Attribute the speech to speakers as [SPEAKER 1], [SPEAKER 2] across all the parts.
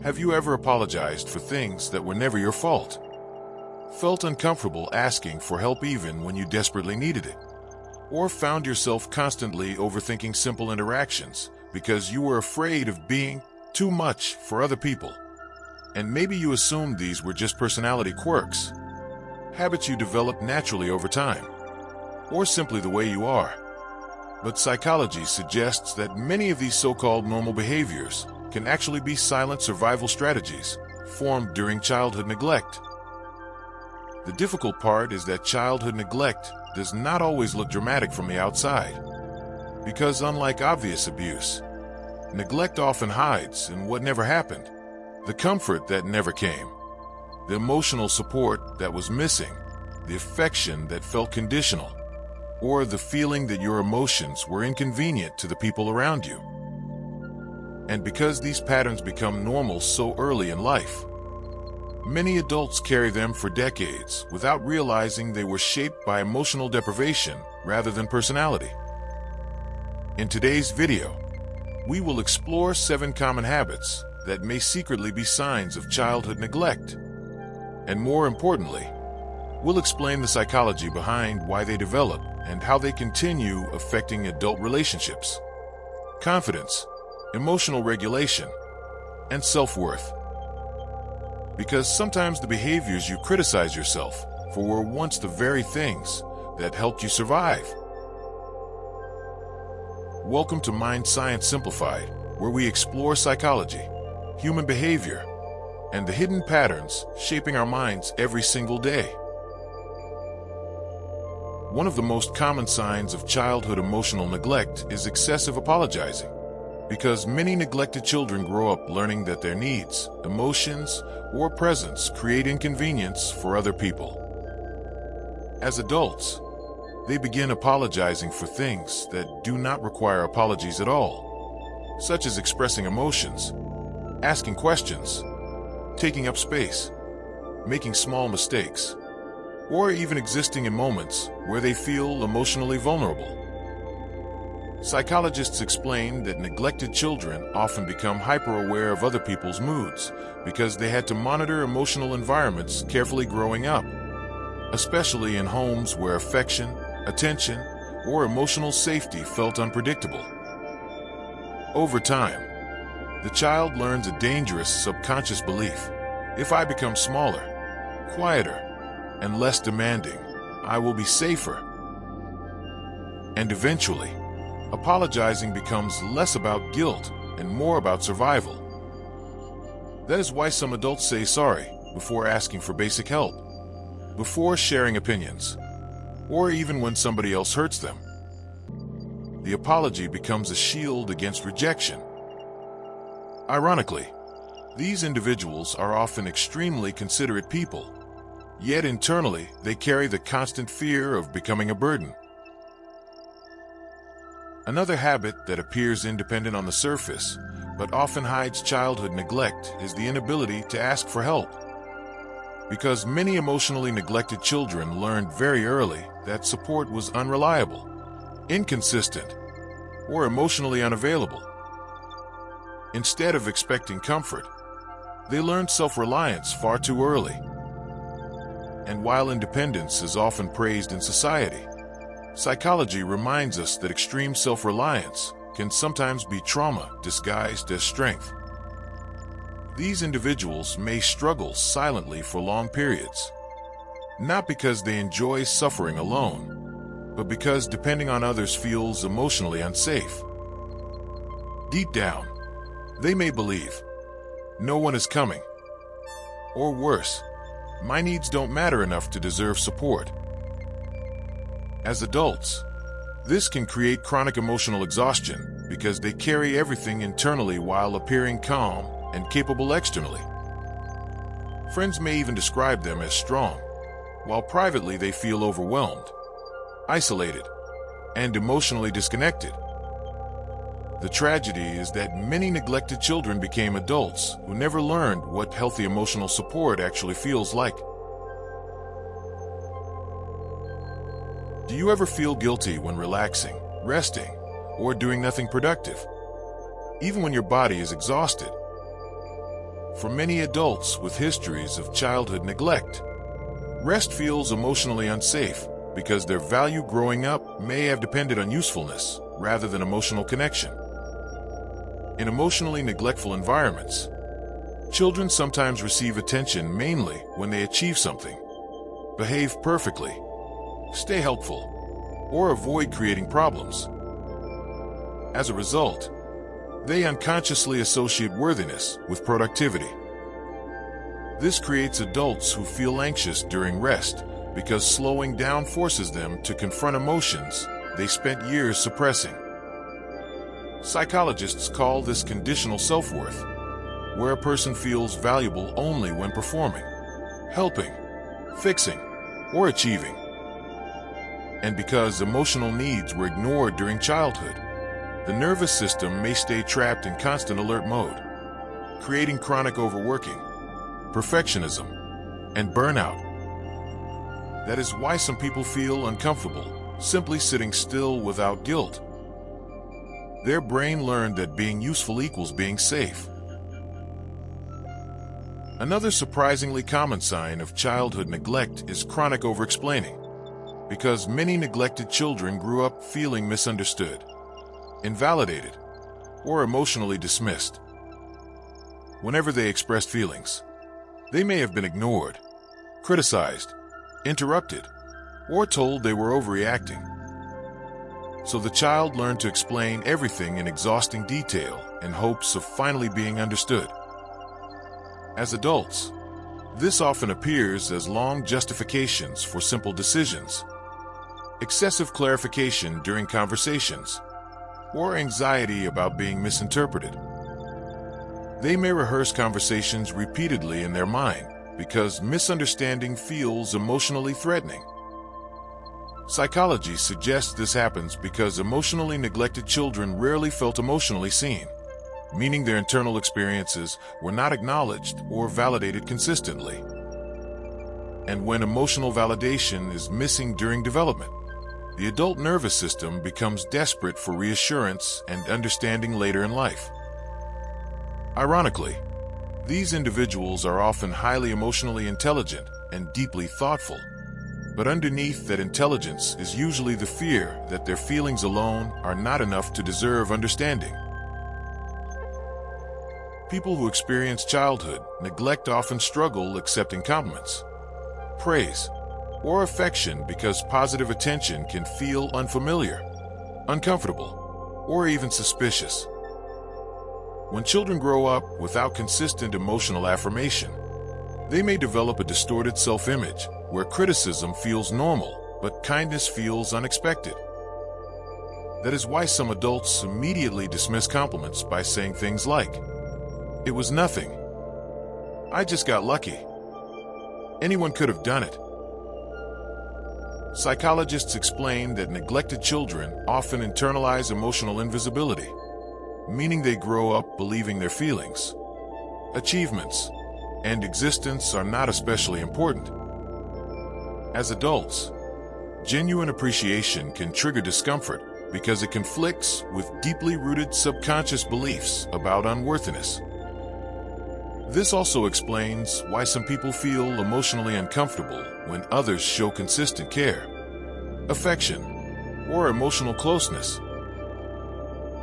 [SPEAKER 1] Have you ever apologized for things that were never your fault? Felt uncomfortable asking for help even when you desperately needed it? Or found yourself constantly overthinking simple interactions because you were afraid of being too much for other people? And maybe you assumed these were just personality quirks, habits you develop naturally over time, or simply the way you are. But psychology suggests that many of these so-called normal behaviors can actually be silent survival strategies formed during childhood neglect. The difficult part is that childhood neglect does not always look dramatic from the outside, because unlike obvious abuse, neglect often hides in what never happened, the comfort that never came, the emotional support that was missing, the affection that felt conditional, or the feeling that your emotions were inconvenient to the people around you. And because these patterns become normal so early in life, many adults carry them for decades without realizing they were shaped by emotional deprivation rather than personality. In today's video, we will explore 7 common habits that may secretly be signs of childhood neglect. And more importantly, we'll explain the psychology behind why they develop and how they continue affecting adult relationships, confidence, emotional regulation, and self-worth. Because sometimes the behaviors you criticize yourself for were once the very things that helped you survive. Welcome to Mind Science Simplified, where we explore psychology, human behavior, and the hidden patterns shaping our minds every single day. One of the most common signs of childhood emotional neglect is excessive apologizing, because many neglected children grow up learning that their needs, emotions, or presence create inconvenience for other people. As adults, they begin apologizing for things that do not require apologies at all, such as expressing emotions, asking questions, taking up space, making small mistakes, or even existing in moments where they feel emotionally vulnerable. Psychologists explain that neglected children often become hyper-aware of other people's moods because they had to monitor emotional environments carefully growing up, especially in homes where affection, attention, or emotional safety felt unpredictable. Over time, the child learns a dangerous subconscious belief: if I become smaller, quieter, and less demanding, I will be safer. And eventually, apologizing becomes less about guilt and more about survival. That is why some adults say sorry before asking for basic help, before sharing opinions, or even when somebody else hurts them. The apology becomes a shield against rejection. Ironically, these individuals are often extremely considerate people, yet internally they carry the constant fear of becoming a burden. Another habit that appears independent on the surface, but often hides childhood neglect, is the inability to ask for help. Because many emotionally neglected children learned very early that support was unreliable, inconsistent, or emotionally unavailable. Instead of expecting comfort, they learned self-reliance far too early. And while independence is often praised in society, psychology reminds us that extreme self-reliance can sometimes be trauma disguised as strength. These individuals may struggle silently for long periods, not because they enjoy suffering alone, but because depending on others feels emotionally unsafe. Deep down, they may believe, no one is coming, or worse, my needs don't matter enough to deserve support. As adults, this can create chronic emotional exhaustion because they carry everything internally while appearing calm and capable externally. Friends may even describe them as strong, while privately they feel overwhelmed, isolated, and emotionally disconnected. The tragedy is that many neglected children became adults who never learned what healthy emotional support actually feels like. Do you ever feel guilty when relaxing, resting, or doing nothing productive, even when your body is exhausted? For many adults with histories of childhood neglect, rest feels emotionally unsafe because their value growing up may have depended on usefulness rather than emotional connection. In emotionally neglectful environments, children sometimes receive attention mainly when they achieve something, behave perfectly, stay helpful, or avoid creating problems. As a result, they unconsciously associate worthiness with productivity. This creates adults who feel anxious during rest because slowing down forces them to confront emotions they spent years suppressing. Psychologists call this conditional self-worth, where a person feels valuable only when performing, helping, fixing, or achieving. And because emotional needs were ignored during childhood, the nervous system may stay trapped in constant alert mode, creating chronic overworking, perfectionism, and burnout. That is why some people feel uncomfortable simply sitting still without guilt. Their brain learned that being useful equals being safe. Another surprisingly common sign of childhood neglect is chronic overexplaining, because many neglected children grew up feeling misunderstood, invalidated, or emotionally dismissed. Whenever they expressed feelings, they may have been ignored, criticized, interrupted, or told they were overreacting. So the child learned to explain everything in exhausting detail in hopes of finally being understood. As adults, this often appears as long justifications for simple decisions, excessive clarification during conversations, or anxiety about being misinterpreted. They may rehearse conversations repeatedly in their mind because misunderstanding feels emotionally threatening. Psychology suggests this happens because emotionally neglected children rarely felt emotionally seen, meaning their internal experiences were not acknowledged or validated consistently. And when emotional validation is missing during development, the adult nervous system becomes desperate for reassurance and understanding later in life. Ironically, these individuals are often highly emotionally intelligent and deeply thoughtful. But underneath that intelligence is usually the fear that their feelings alone are not enough to deserve understanding. People who experience childhood neglect often struggle accepting compliments, praise, or affection because positive attention can feel unfamiliar, uncomfortable, or even suspicious. When children grow up without consistent emotional affirmation, they may develop a distorted self-image where criticism feels normal, but kindness feels unexpected. That is why some adults immediately dismiss compliments by saying things like, "It was nothing. I just got lucky. Anyone could have done it." Psychologists explain that neglected children often internalize emotional invisibility, meaning they grow up believing their feelings, achievements, and existence are not especially important. As adults, genuine appreciation can trigger discomfort because it conflicts with deeply rooted subconscious beliefs about unworthiness. This also explains why some people feel emotionally uncomfortable when others show consistent care, affection, or emotional closeness.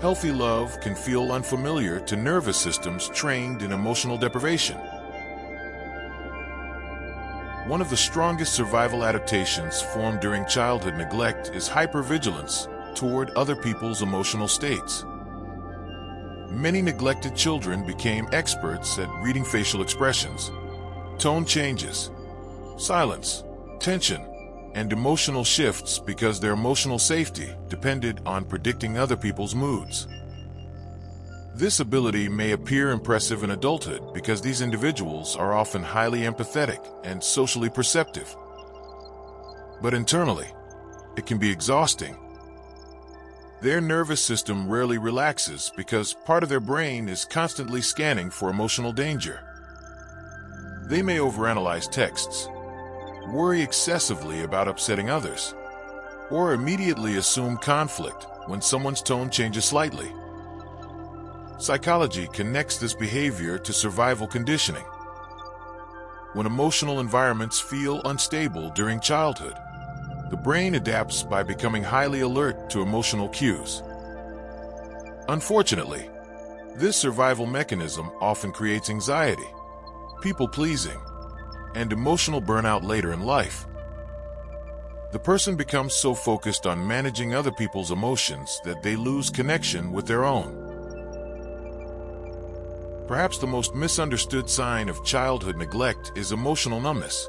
[SPEAKER 1] Healthy love can feel unfamiliar to nervous systems trained in emotional deprivation. One of the strongest survival adaptations formed during childhood neglect is hypervigilance toward other people's emotional states. Many neglected children became experts at reading facial expressions, tone changes, silence, tension, and emotional shifts because their emotional safety depended on predicting other people's moods. This ability may appear impressive in adulthood because these individuals are often highly empathetic and socially perceptive. But internally, it can be exhausting. Their nervous system rarely relaxes because part of their brain is constantly scanning for emotional danger. They may overanalyze texts, worry excessively about upsetting others, or immediately assume conflict when someone's tone changes slightly. Psychology connects this behavior to survival conditioning. When emotional environments feel unstable during childhood, the brain adapts by becoming highly alert to emotional cues. Unfortunately, this survival mechanism often creates anxiety, people-pleasing, and emotional burnout later in life. The person becomes so focused on managing other people's emotions that they lose connection with their own. Perhaps the most misunderstood sign of childhood neglect is emotional numbness,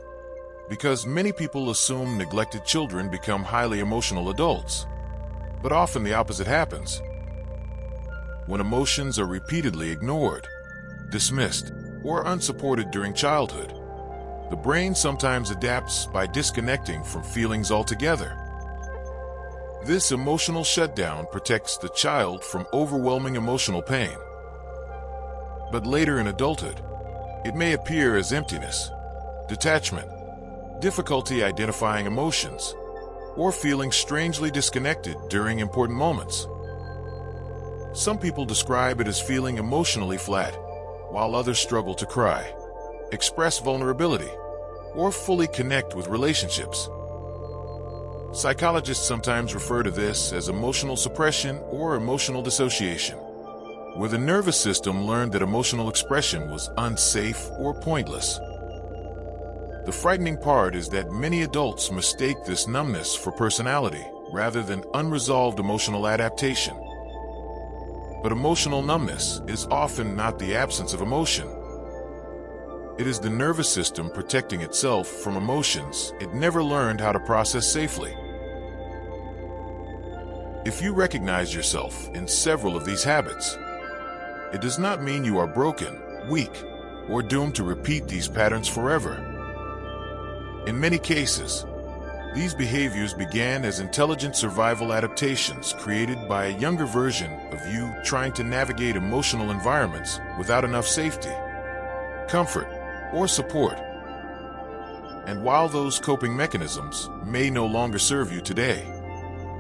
[SPEAKER 1] because many people assume neglected children become highly emotional adults. But often the opposite happens. When emotions are repeatedly ignored, dismissed, or unsupported during childhood, the brain sometimes adapts by disconnecting from feelings altogether. This emotional shutdown protects the child from overwhelming emotional pain. But later in adulthood, it may appear as emptiness, detachment, difficulty identifying emotions, or feeling strangely disconnected during important moments. Some people describe it as feeling emotionally flat, while others struggle to cry, express vulnerability, or fully connect with relationships. Psychologists sometimes refer to this as emotional suppression or emotional dissociation, where the nervous system learned that emotional expression was unsafe or pointless. The frightening part is that many adults mistake this numbness for personality rather than unresolved emotional adaptation. But emotional numbness is often not the absence of emotion. It is the nervous system protecting itself from emotions it never learned how to process safely. If you recognize yourself in several of these habits, it does not mean you are broken, weak, or doomed to repeat these patterns forever. In many cases, these behaviors began as intelligent survival adaptations created by a younger version of you trying to navigate emotional environments without enough safety, comfort, or support. And while those coping mechanisms may no longer serve you today,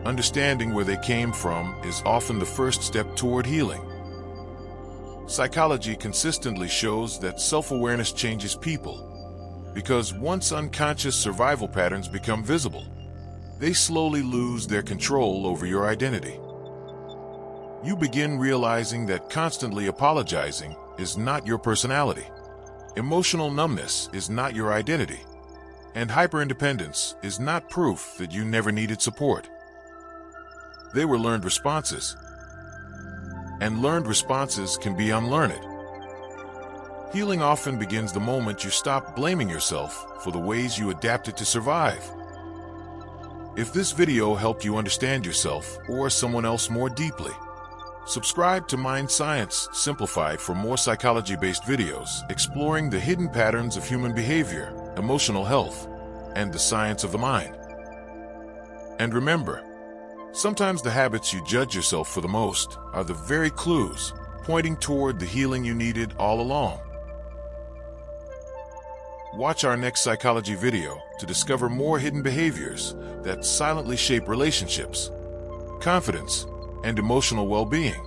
[SPEAKER 1] understanding where they came from is often the first step toward healing. Psychology consistently shows that self-awareness changes people, because once unconscious survival patterns become visible, they slowly lose their control over your identity. You begin realizing that constantly apologizing is not your personality, emotional numbness is not your identity, and hyperindependence is not proof that you never needed support. They were learned responses, and learned responses can be unlearned. Healing often begins the moment you stop blaming yourself for the ways you adapted to survive. If this video helped you understand yourself or someone else more deeply, subscribe to Mind Science Simplified for more psychology-based videos exploring the hidden patterns of human behavior, emotional health, and the science of the mind. And remember, sometimes the habits you judge yourself for the most are the very clues pointing toward the healing you needed all along. Watch our next psychology video to discover more hidden behaviors that silently shape relationships, confidence, and emotional well-being.